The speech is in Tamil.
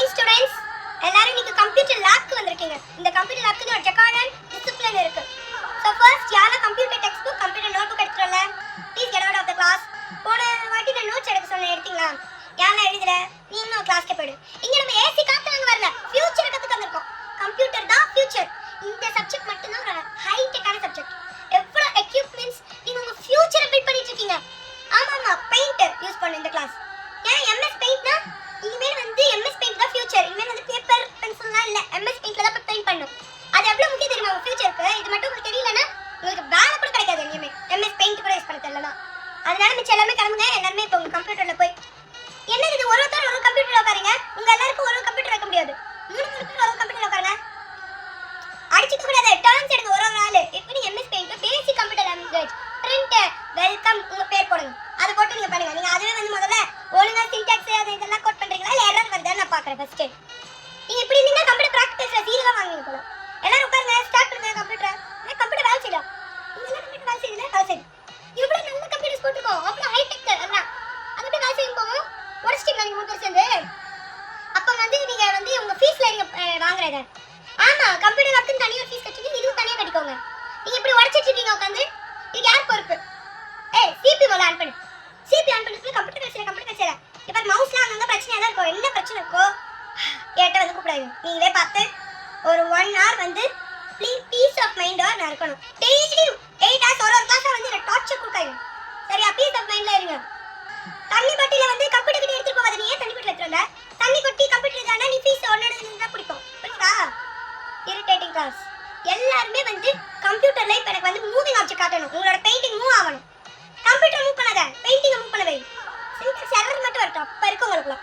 Morning students. எல்லாரும் இன்னைக்கு கம்ப்யூட்டர் லேப்க்கு வந்திருக்கீங்க. இந்த கம்ப்யூட்டர் லேப்க்கு ஒரு ஜெகார்டன் டிசிப்ளின் இருக்கு. சோ ஃபர்ஸ்ட் யாரா computer text book computer note book எடுத்துறல? Please get out of the class. போன வாட்டி நான் நோட்ஸ் எடுக்க சொன்னேன், எடுத்தீங்களா? யாரா எழுதுற? நீ இன்னும் கிளாஸ்க்கு போடு. இங்க நம்ம ஏசி காத்துறாங்க வரல. ஃபியூச்சர் கத்துக்க வந்திருக்கோம். கம்ப்யூட்டர் தான் ஃபியூச்சர். இந்த சப்ஜெக்ட் மட்டும் தான் ஒரு ஹை டெக்கான சப்ஜெக்ட். எவ்வளவு எக்யூப்மென்ட்ஸ் நீங்க உங்க ஃபியூச்சரை பில்ட் பண்ணிட்டு இருக்கீங்க. ஆமாமா, பெயிண்ட் யூஸ் பண்ணு இந்த கிளாஸ். ஏன் எம்எஸ் பெயிண்ட்னா இனிமேல் வந்து எம்எஸ் பெயிண்ட் தான் ஃபியூச்சர். இனிமேல் வந்து பேப்பர் பென்சில்லாம் இல்ல, எம்எஸ் பெயிண்ட்ல தான் பெயிண்ட் பண்ணும். அது எவ்வளவு முக்கியம் தெரியுமா உங்க ஃபியூச்சருக்கு? இது மட்டும் உங்களுக்கு தெரியலனா உங்களுக்கு வேலை கூட கிடைக்காது. இனிமே எம்எஸ் பெயிண்ட் கூட யூஸ் பண்ண தெரியலனா. அதனால மிச்சம் எல்லாமே கிளம்புங்க. எல்லாரும் இப்போ உங்க கம்ப்யூட்டர்ல போய் என்ன இது ஒருத்தர் ஒரு கம்ப்யூட்டர்ல உட்காருங்க. உங்க எல்லாருக்கும் ஒரு கம்ப்யூட்டர் வைக்க முடியாது. 3 பேர் ஒரு கம்ப்யூட்டர்ல உட்காருங்க. அடிச்சுக்க கூடாது. டர்ன்ஸ் எடுங்க ஒரு நாள். இப்போ நீங்க MS paint basic computer language print welcome உங்க பேர் போடுங்க. அதை போட்டு நீங்க பண்ணுங்க. நீங்க அதுவே வந்து முதல்ல ஒழுங்கா சின்டாக்ஸ் அது இதெல்லாம் கோட் பண்றீங்களா இல்ல எரர் வருதான்னு நான் பார்க்கறேன் ஃபர்ஸ்ட். நீங்க இப்படி நீங்க கம்ப்யூட்டர் பிராக்டிஸ்ல ஜீரோ தான் வாங்குவீங்க போல. எல்லாரும் உட்காருங்க, ஸ்டார்ட் பண்ணுங்க கம்ப்யூட்டர். நான் கம்ப்யூட்டர் வேலை செய்யலாம். நீங்க கம்ப்யூட்டர் வேலை செய்யல வேலை செய்யுங்க. இவ்வளவு நல்ல கம்ப்யூட்டர்ஸ் போட்டுருக்கோம். அவ்வளவு ஹை டெக் எல்லாம். அது எப்படி வேலை செய்யும் போகும்? உடச்சிட்டீங்களா நீங்க 3 பேர் சேர்ந்து? அப்ப வந்து நீங்க வந்து உங்க ஃபீஸ்ல நீங்க வாங்குறத. ஆமா, கம்ப்யூட்டர் லேப்க்கு தனியா ஃபீஸ் கட்டிட்டு இதுவும் தனியா கட்டிக்கோங்க. நீங்க இப்படி உடைச்சிட்டு இருக்கீங்க உட்கார்ந்து. இதுக்கு யார் பொறுப்பு? சிபி போல ஆன் பண்ணு. சிபி ஆன் பண்ணிட்டு கம்ப்யூட்டர் வச்சிர. இப்ப மவுஸ்ல அங்க பிரச்சனையா தான் இருக்கும். என்ன பிரச்சனை இருக்கோ ஏட்ட வந்து கூப்பிடாதீங்க. நீங்களே பார்த்து ஒரு 1 hour வந்து பீஸ் ஆஃப் மைண்டா நான் இருக்கணும். டெய்லி 8 hours ஒரு கிளாஸ் வந்து எனக்கு டார்ச்சர் கொடுக்காதீங்க. சரியா? பீஸ் ஆஃப் மைண்ட்ல இருங்க. தண்ணி பாட்டில வந்து கம்ப்யூட்டர் கிட்ட எடுத்துட்டு போகாத. நீ ஏன் தண்ணி பாட்டில எடுத்துட்டு வந்த? தண்ணி கொட்டி கம்ப்யூட்டர் தானே நீ ஃபீஸ் ஒன்னோட இருந்தா பிடிக்கும். புரியுதா? Irritating class. எல்லாரும் வந்து கம்ப்யூட்டர்ல இப்ப எனக்கு வந்து மூவிங் ஆப்ஜெக்ட் காட்டணும். உங்களோட பெயிண்டிங் மூவ் ஆகணும். கம்ப்யூட்டர் மூவ் பண்ணாத, பெயிண்டிங் மூவ் பண்ணவே. சின்டாக்ஸ் எரர் மட்டும் வரட்டும். அப்ப இருக்கு உங்களுக்கு.